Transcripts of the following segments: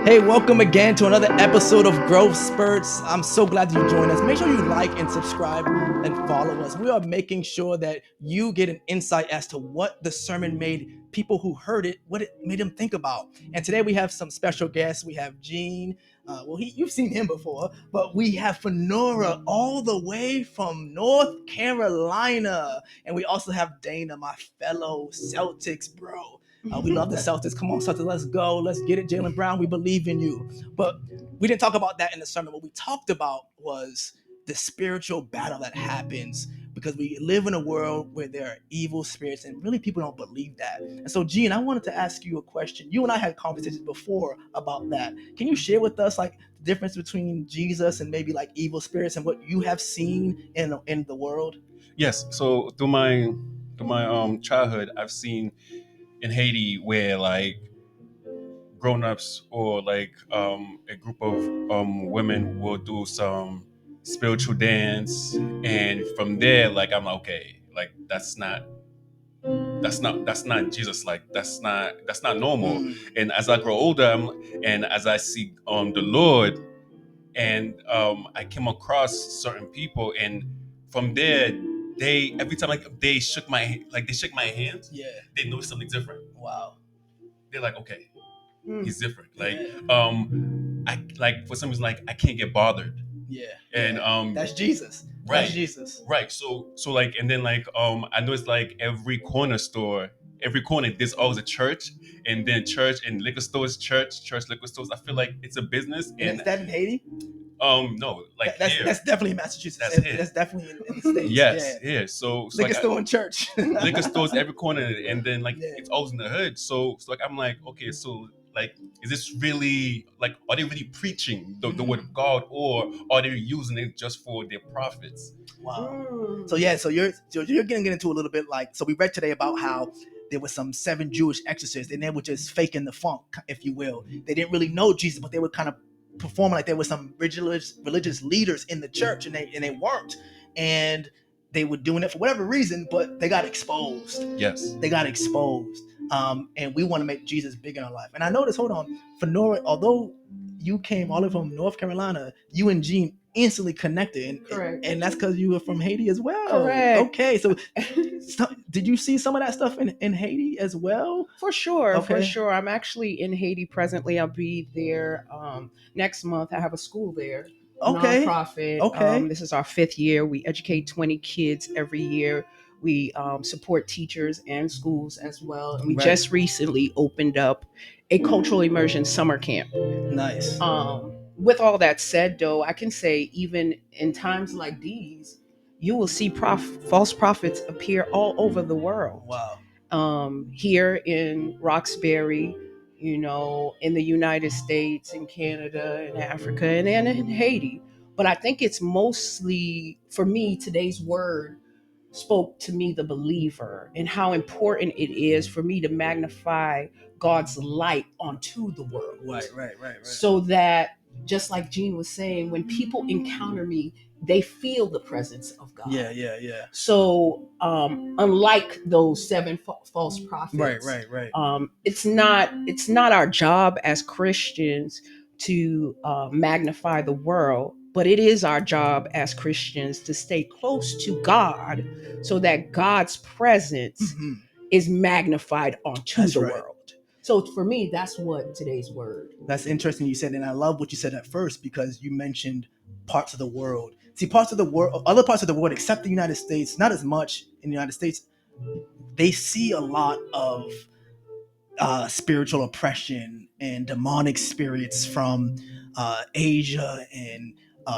Hey, welcome again to another episode of Growth Spurts. I'm so glad that you joined us. Make sure you like and subscribe and follow us. We are making sure that you get an insight as to what the sermon made people who heard it, what it made them think about. And today we have some special guests. We have Gene. You've seen him before, but we have Finora all the way from North Carolina. And we also have Dana, my fellow Celtics bro. We love the Celtics. Come on, Celtics, let's go. Let's get it, Jaylen Brown. We believe in you. But we didn't talk about that in the sermon. What we talked about was the spiritual battle that happens because we live in a world where there are evil spirits and really people don't believe that. And so, Gene, I wanted to ask you a question. You and I had conversations before about that. Can you share with us like the difference between Jesus and maybe like evil spirits and what you have seen in the world? Yes. So through my childhood, I've seen in Haiti where like grown-ups or like a group of women will do some spiritual dance, and from there, like I'm like, okay, like that's not Jesus. Like that's not normal. Mm. And as I grow older, and as I see the Lord, and I came across certain people, and from there, they every time like they shook my hand, Yeah. they noticed something different. Wow. They're like, okay, Mm. he's different. Like Yeah. I like for some reason like I can't get bothered, Yeah. and That's Jesus. That's right, Jesus. right. So like, and then like I noticed like every corner there's always a church, and then church and liquor stores, church liquor stores. I feel like it's a business, And and is that in Haiti? no, like That's definitely in Massachusetts. That's here. That's definitely in the States. Yes, Yeah. yeah. So Liquor like store and church. liquor stores every corner, and then like Yeah. it's always in the hood. So like I'm like, okay, so like, is this really like, are they really preaching the word of God, or are they using it just for their profits? Wow. So yeah, so you're getting into a little bit like, so we read today about how there was some 7 Jewish exorcists and they were just faking the funk, if you will. They didn't really know Jesus, but they were kind of performing like there were some religious leaders in the church, and they weren't. And they were doing it for whatever reason, but they got exposed. Yes. They got exposed. And we want to make Jesus big in our life. And I noticed, hold on, Finora, although you came all the way from North Carolina, you and Gene instantly connected, and that's because you were from Haiti as well. Correct. Okay, so did you see some of that stuff in Haiti as well? For sure, Okay. for sure. I'm actually in Haiti presently. I'll be there next month. I have a school there, Okay. nonprofit. Okay. This is our 5th year. We educate 20 kids every year. We support teachers and schools as well. And we Right. just recently opened up a cultural immersion summer camp. Nice. With all that said, though, I can say even in times like these, you will see false prophets appear all over the world. Wow. Here in Roxbury, in the United States, in Canada, in Africa, and in Haiti. But I think it's mostly, for me, today's word spoke to me, the believer, and how important it is for me to magnify God's light onto the world. Right. So that, just like Gene was saying, when people encounter me, they feel the presence of God. Yeah. So, unlike those 7 false prophets, Right. it's not our job as Christians to magnify the world, but it is our job as Christians to stay close to God, so that God's presence Mhm. is magnified onto That's the right. world. So for me, that's what today's word. That's interesting you said, and I love what you said at first because you mentioned parts of the world. See, parts of the world, other parts of the world, except the United States, not as much in the United States, they see a lot of spiritual oppression and demonic spirits from Asia and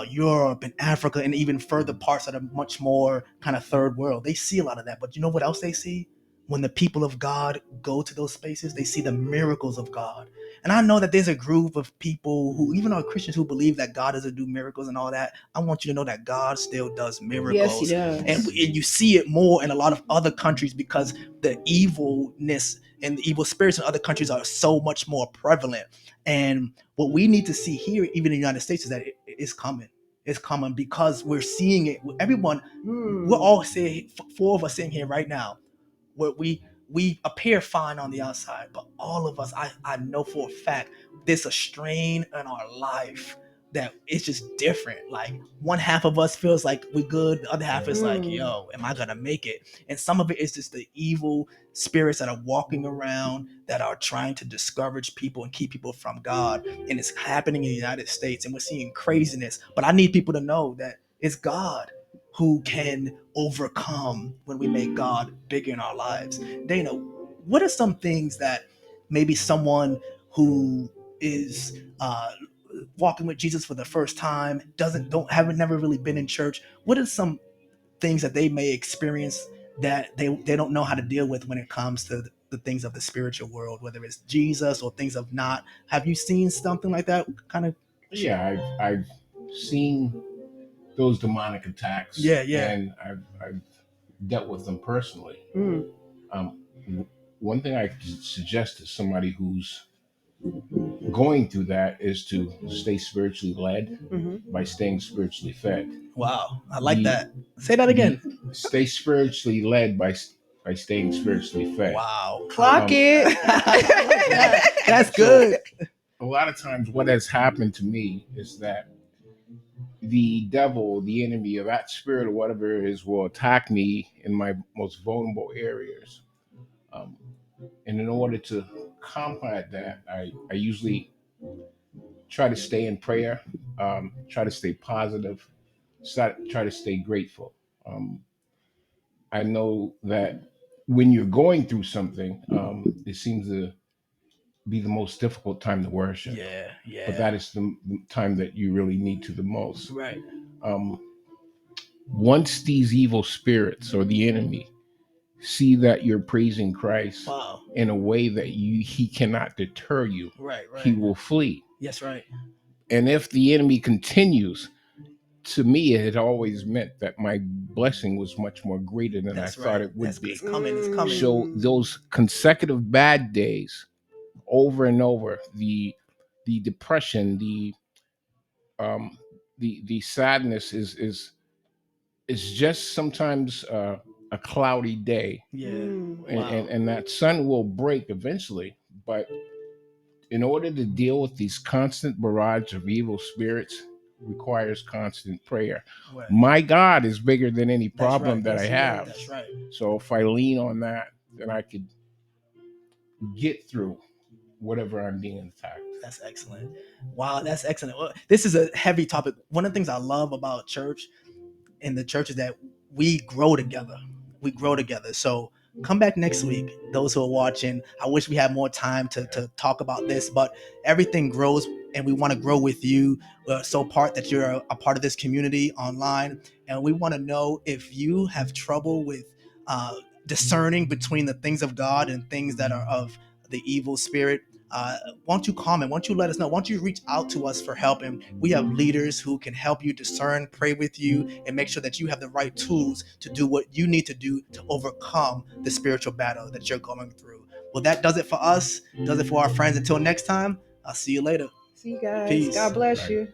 Europe and Africa and even further parts that are much more kind of third world. They see a lot of that, but you know what else they see? When the people of God go to those spaces, they see the miracles of God. And I know that there's a group of people who even are Christians who believe that God doesn't do miracles and all that. I want you to know that God still does miracles. Yes, he does. And you see it more in a lot of other countries because the evilness and the evil spirits in other countries are so much more prevalent. And what we need to see here, even in the United States, is that it is coming. It's coming because we're seeing it. Everyone, we're all saying, 4 of us sitting here right now, where we appear fine on the outside, but all of us, I know for a fact, there's a strain in our life that it's just different. Like one half of us feels like we good, the other half is like, yo, am I gonna make it? And some of it is just the evil spirits that are walking around that are trying to discourage people and keep people from God. And it's happening in the United States, and we're seeing craziness. But I need people to know that it's God who can overcome when we make God bigger in our lives. Dana, what are some things that maybe someone who is walking with Jesus for the first time, haven't never really been in church, what are some things that they may experience that they don't know how to deal with when it comes to the things of the spiritual world, whether it's Jesus or things of not? Have you seen something like that? Kind of. Yeah, I've seen those demonic attacks. Yeah. And I've dealt with them personally. Mm. Um, One thing I suggest to somebody who's going through that is to stay spiritually led by staying spiritually fed. Wow, I like that. Say that again. Stay spiritually led by staying spiritually fed. Wow, Clock it. That's good. A lot of times, what has happened to me is that the devil, the enemy, or that spirit, or whatever it is, will attack me in my most vulnerable areas. And in order to combat that, I usually try to stay in prayer, try to stay positive, try to stay grateful. I know that when you're going through something, it seems to be the most difficult time to worship. Yeah. But that is the time that you really need to the most. Right. Once these evil spirits or the enemy see that you're praising Christ Wow. in a way that he cannot deter you, Right. he will flee. Yes, right. And if the enemy continues, to me, it had always meant that my blessing was much more greater than I thought it would be. It's coming. It's coming. So those consecutive bad days, over and over, the depression, the sadness is just sometimes a cloudy day. Yeah. And that sun will break eventually. But in order to deal with these constant barrage of evil spirits, requires constant prayer. Right. My God is bigger than any problem That's right. that I have. That's right. So if I lean on that, then I could get through whatever I'm being attacked. That's excellent. Wow, that's excellent. Well, this is a heavy topic. One of the things I love about church and the church is that we grow together. We grow together. So come back next week. Those who are watching, I wish we had more time to talk about this, but everything grows and we want to grow with you. We're so that you're a part of this community online. And we want to know if you have trouble with discerning between the things of God and things that are of the evil spirit. Why don't you comment? Why don't you let us know? Why don't you reach out to us for help? And we have leaders who can help you discern, pray with you, and make sure that you have the right tools to do what you need to do to overcome the spiritual battle that you're going through. Well, that does it for us. Does it for our friends. Until next time, I'll see you later. See you guys. Peace. God bless you.